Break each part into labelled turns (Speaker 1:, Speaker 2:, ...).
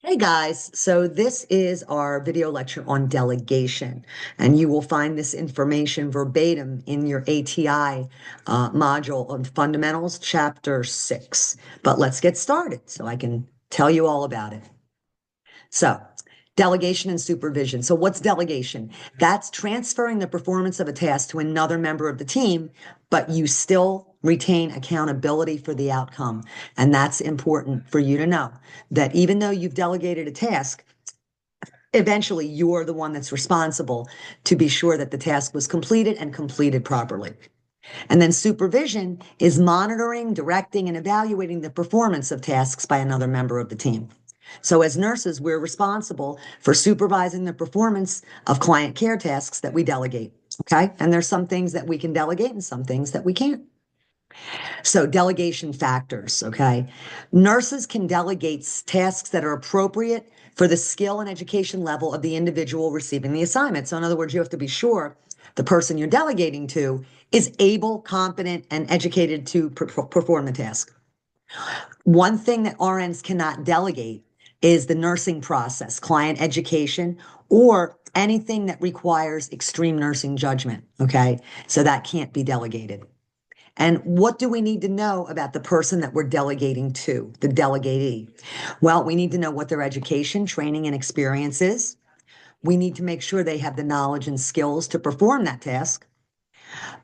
Speaker 1: Hey guys, so this is our video lecture on delegation, and you will find this information verbatim in your ATI module on Fundamentals, Chapter 6. But let's get started so I can tell you all about it. So, delegation and supervision. So, what's delegation? That's transferring the performance of a task to another member of the team, but you still retain accountability for the outcome. And that's important for you to know that even though you've delegated a task, eventually you're the one that's responsible to be sure that the task was completed and completed properly. And then supervision is monitoring, directing, and evaluating the performance of tasks by another member of the team. So as nurses, we're responsible for supervising the performance of client care tasks that we delegate. Okay. And there's some things that we can delegate and some things that we can't. So delegation factors. Okay. Nurses can delegate tasks that are appropriate for the skill and education level of the individual receiving the assignment. So in other words, you have to be sure the person you're delegating to is able, competent, and educated to perform the task. One thing that RNs cannot delegate is the nursing process, client education, or anything that requires extreme nursing judgment. Okay. So that can't be delegated. And what do we need to know about the person that we're delegating to, the delegatee? Well, we need to know what their education, training, and experience is. We need to make sure they have the knowledge and skills to perform that task,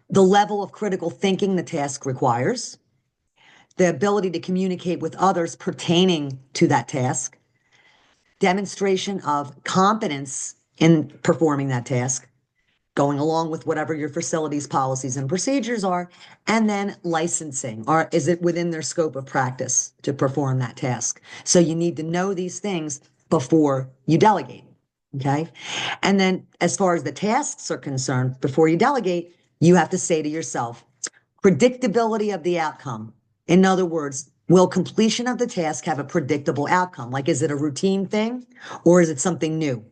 Speaker 1: the level of critical thinking the task requires, the ability to communicate with others pertaining to that task, demonstration of competence in performing that task, going along with whatever your facilities policies and procedures are, and then licensing, or is it within their scope of practice to perform that task? So you need to know these things before you delegate. Okay. And then as far as the tasks are concerned, before you delegate, you have to say to yourself, predictability of the outcome. In other words, will completion of the task have a predictable outcome? Like, is it a routine thing or is it something new?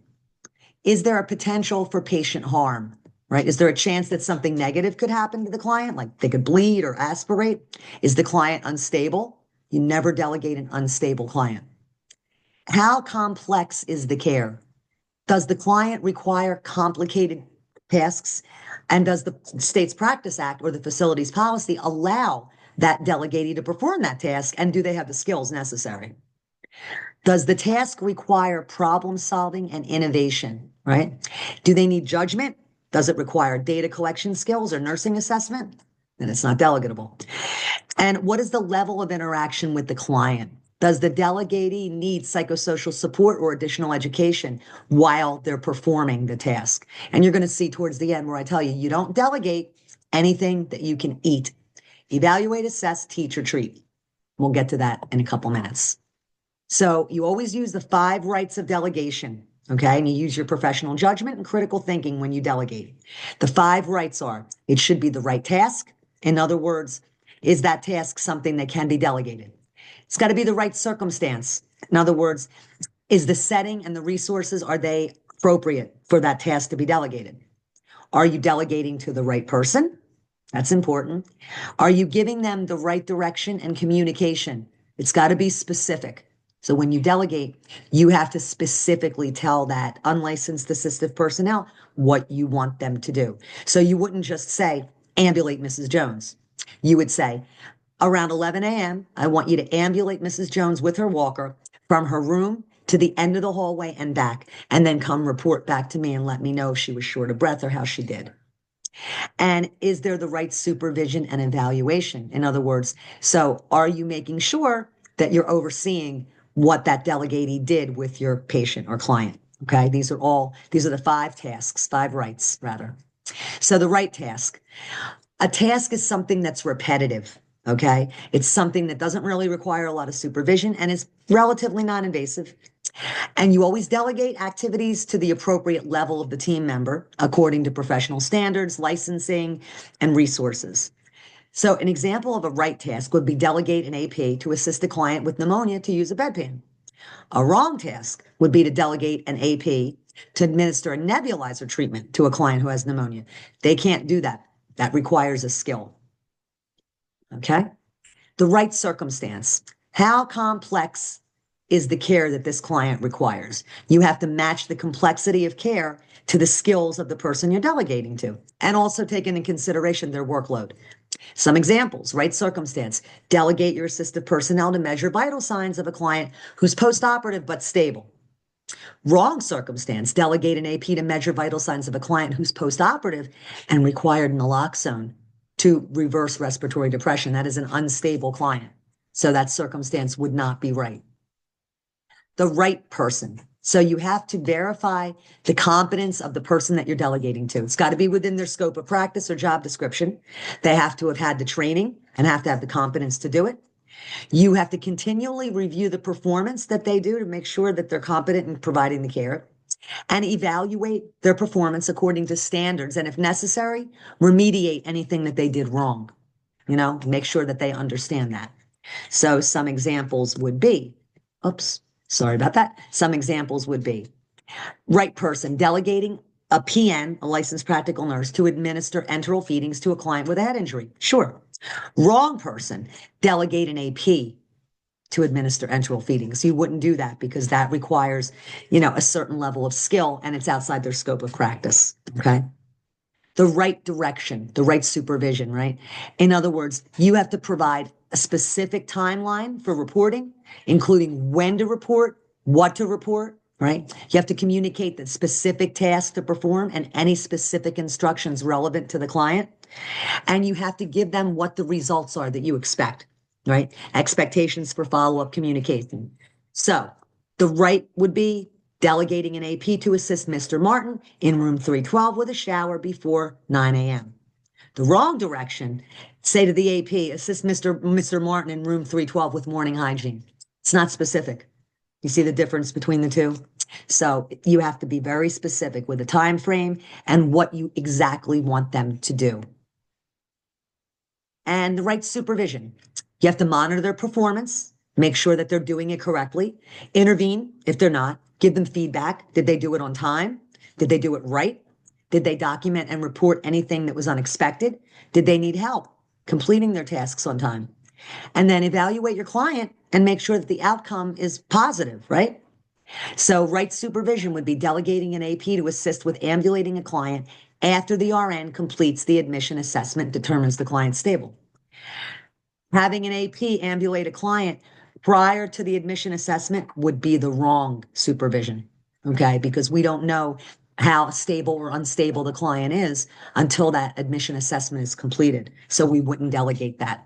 Speaker 1: Is there a potential for patient harm, right? Is there a chance that something negative could happen to the client, like they could bleed or aspirate? Is the client unstable? You never delegate an unstable client. How complex is the care? Does the client require complicated tasks? And does the State's Practice Act or the facilities policy allow that delegatee to perform that task? And do they have the skills necessary? Does the task require problem solving and innovation, right? Do they need judgment? Does it require data collection skills or nursing assessment? Then it's not delegatable. And what is the level of interaction with the client? Does the delegatee need psychosocial support or additional education while they're performing the task? And you're going to see towards the end where I tell you, you don't delegate anything that you can eat. Evaluate, assess, teach, or treat. We'll get to that in a couple minutes. So you always use the 5 rights of delegation, okay? And you use your professional judgment and critical thinking when you delegate. The 5 rights are, it should be the right task. In other words, is that task something that can be delegated? It's got to be the right circumstance. In other words, is the setting and the resources, are they appropriate for that task to be delegated? Are you delegating to the right person? That's important. Are you giving them the right direction and communication? It's got to be specific. So when you delegate, you have to specifically tell that unlicensed assistive personnel what you want them to do. So you wouldn't just say, ambulate Mrs. Jones. You would say, around 11 a.m., I want you to ambulate Mrs. Jones with her walker from her room to the end of the hallway and back, and then come report back to me and let me know if she was short of breath or how she did. And is there the right supervision and evaluation? In other words, so are you making sure that you're overseeing what that delegatee did with your patient or client? Okay, these are the 5 tasks, 5 rights rather. So the right task. A task is something that's repetitive. Okay, it's something that doesn't really require a lot of supervision and is relatively non-invasive. And you always delegate activities to the appropriate level of the team member according to professional standards, licensing, and resources. So an example of a right task would be delegate an AP to assist a client with pneumonia to use a bedpan. A wrong task would be to delegate an AP to administer a nebulizer treatment to a client who has pneumonia. They can't do that. That requires a skill. Okay? The right circumstance. How complex is the care that this client requires. You have to match the complexity of care to the skills of the person you're delegating to, and also take into consideration their workload. Some examples, right circumstance: delegate your assistive personnel to measure vital signs of a client who's post-operative but stable. Wrong circumstance: delegate an AP to measure vital signs of a client who's post-operative and required naloxone to reverse respiratory depression. That is an unstable client. So that circumstance would not be right. The right person. So you have to verify the competence of the person that you're delegating to. It's got to be within their scope of practice or job description. They have to have had the training and have to have the competence to do it. You have to continually review the performance that they do to make sure that they're competent in providing the care, and evaluate their performance according to standards. And if necessary, remediate anything that they did wrong. Make sure that they understand that. So some examples would be, sorry about that. Some examples would be: right person, delegating a PN, a licensed practical nurse, to administer enteral feedings to a client with a head injury. Sure. Wrong person, delegate an AP to administer enteral feedings. You wouldn't do that because that requires, a certain level of skill, and it's outside their scope of practice. Okay. The right direction, the right supervision, right? In other words, you have to provide a specific timeline for reporting, including when to report, what to report, right? You have to communicate the specific tasks to perform and any specific instructions relevant to the client. And you have to give them what the results are that you expect, right? Expectations for follow-up communication. So the right would be delegating an AP to assist Mr. Martin in room 312 with a shower before 9 a.m. The wrong direction, say to the AP, assist Mr. Martin in room 312 with morning hygiene. It's not specific. You see the difference between the two? So you have to be very specific with a time frame and what you exactly want them to do. And the right supervision. You have to monitor their performance, make sure that they're doing it correctly, intervene if they're not, give them feedback. Did they do it on time? Did they do it right? Did they document and report anything that was unexpected? Did they need help completing their tasks on time? And then evaluate your client and make sure that the outcome is positive, right? So right supervision would be delegating an AP to assist with ambulating a client after the RN completes the admission assessment, determines the client stable. Having an AP ambulate a client prior to the admission assessment would be the wrong supervision, okay? Because we don't know how stable or unstable the client is until that admission assessment is completed. So we wouldn't delegate that.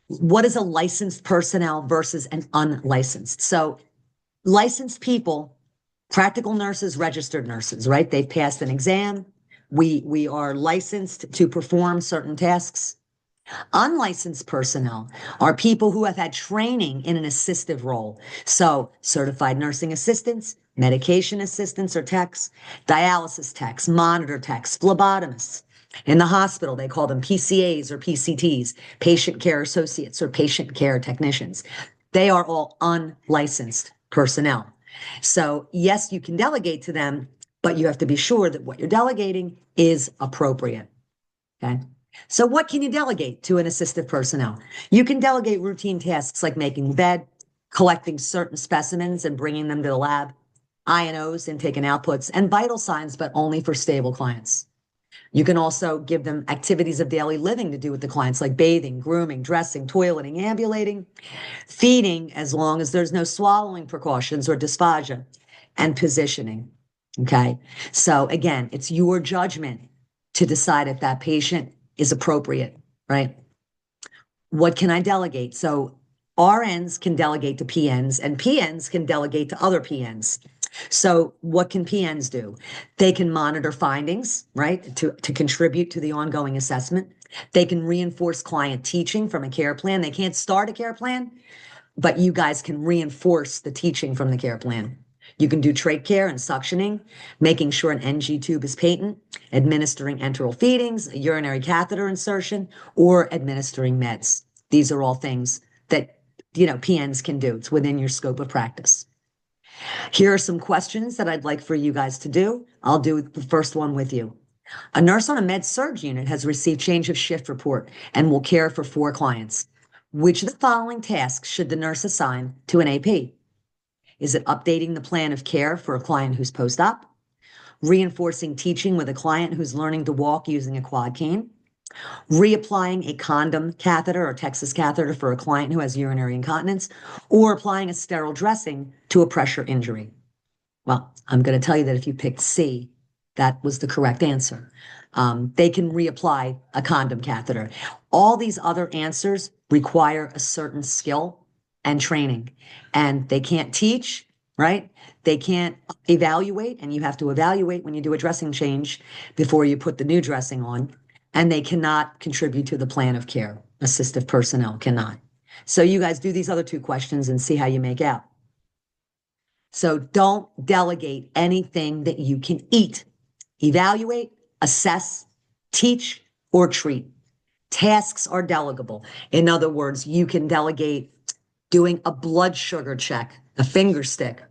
Speaker 1: What is a licensed personnel versus an unlicensed? So licensed people, practical nurses, registered nurses, right? They've passed an exam. We are licensed to perform certain tasks. Unlicensed personnel are people who have had training in an assistive role. So certified nursing assistants, medication assistants or techs, dialysis techs, monitor techs, phlebotomists. In the hospital, they call them PCAs or PCTs, patient care associates or patient care technicians. They are all unlicensed personnel. So yes, you can delegate to them, but you have to be sure that what you're delegating is appropriate. Okay. So what can you delegate to an assistive personnel? You can delegate routine tasks like making the bed, collecting certain specimens and bringing them to the lab, I&Os, intake and outputs, and vital signs, but only for stable clients. You can also give them activities of daily living to do with the clients, like bathing, grooming, dressing, toileting, ambulating, feeding, as long as there's no swallowing precautions or dysphagia, and positioning. Okay. So again, it's your judgment to decide if that patient is appropriate, right? What can I delegate? So RNs can delegate to PNs, and PNs can delegate to other PNs. So what can PNs do? They can monitor findings, right, to contribute to the ongoing assessment. They can reinforce client teaching from a care plan. They can't start a care plan, but you guys can reinforce the teaching from the care plan. You can do trach care and suctioning, making sure an NG tube is patent, administering enteral feedings, a urinary catheter insertion, or administering meds. These are all things that, PNs can do. It's within your scope of practice. Here are some questions that I'd like for you guys to do. I'll do the first one with you. A nurse on a med surg unit has received change of shift report and will care for 4 clients. Which of the following tasks should the nurse assign to an AP? Is it updating the plan of care for a client who's post-op? Reinforcing teaching with a client who's learning to walk using a quad cane? Reapplying a condom catheter or Texas catheter for a client who has urinary incontinence? Or applying a sterile dressing to a pressure injury? Well, I'm going to tell you that if you picked C, that was the correct answer. They can reapply a condom catheter. All these other answers require a certain skill and training, and they can't teach, right? They can't evaluate, and you have to evaluate when you do a dressing change before you put the new dressing on, and they cannot contribute to the plan of care. Assistive personnel cannot. So you guys do these other two questions and see how you make out. So don't delegate anything that you can eat. Evaluate, assess, teach, or treat. Tasks are delegable. In other words, you can delegate doing a blood sugar check, a finger stick,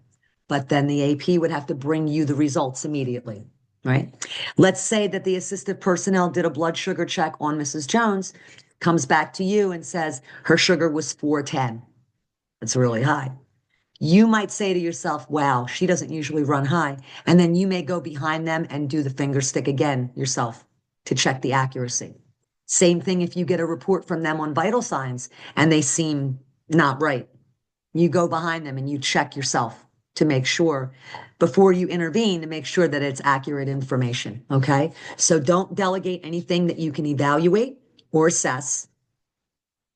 Speaker 1: but then the AP would have to bring you the results immediately, right? Let's say that the assistive personnel did a blood sugar check on Mrs. Jones, comes back to you and says her sugar was 410. That's really high. You might say to yourself, wow, she doesn't usually run high. And then you may go behind them and do the finger stick again yourself to check the accuracy. Same thing if you get a report from them on vital signs and they seem not right. You go behind them and you check yourself to make sure before you intervene to make sure that it's accurate information. Okay. So don't delegate anything that you can evaluate or assess.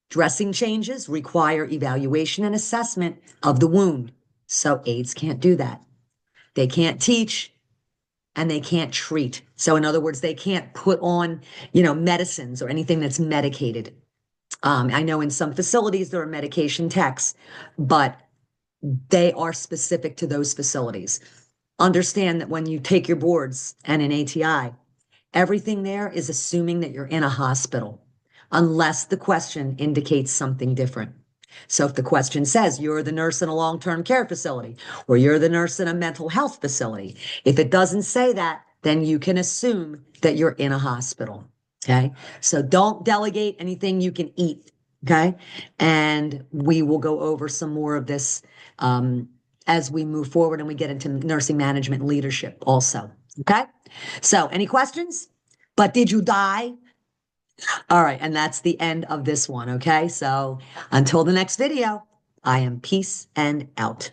Speaker 1: Dressing changes require evaluation and assessment of the wound. So aides can't do that. They can't teach and they can't treat. So in other words, they can't put on, medicines or anything that's medicated. I know in some facilities there are medication techs, but they are specific to those facilities. Understand that when you take your boards and an ATI, everything there is assuming that you're in a hospital, unless the question indicates something different. So if the question says you're the nurse in a long-term care facility or you're the nurse in a mental health facility, if it doesn't say that, then you can assume that you're in a hospital. Okay. So don't delegate anything you can eat. Okay. And we will go over some more of this as we move forward and we get into nursing management leadership also. Okay. So any questions? But did you die? All right. And that's the end of this one. Okay. So until the next video, I am peace and out.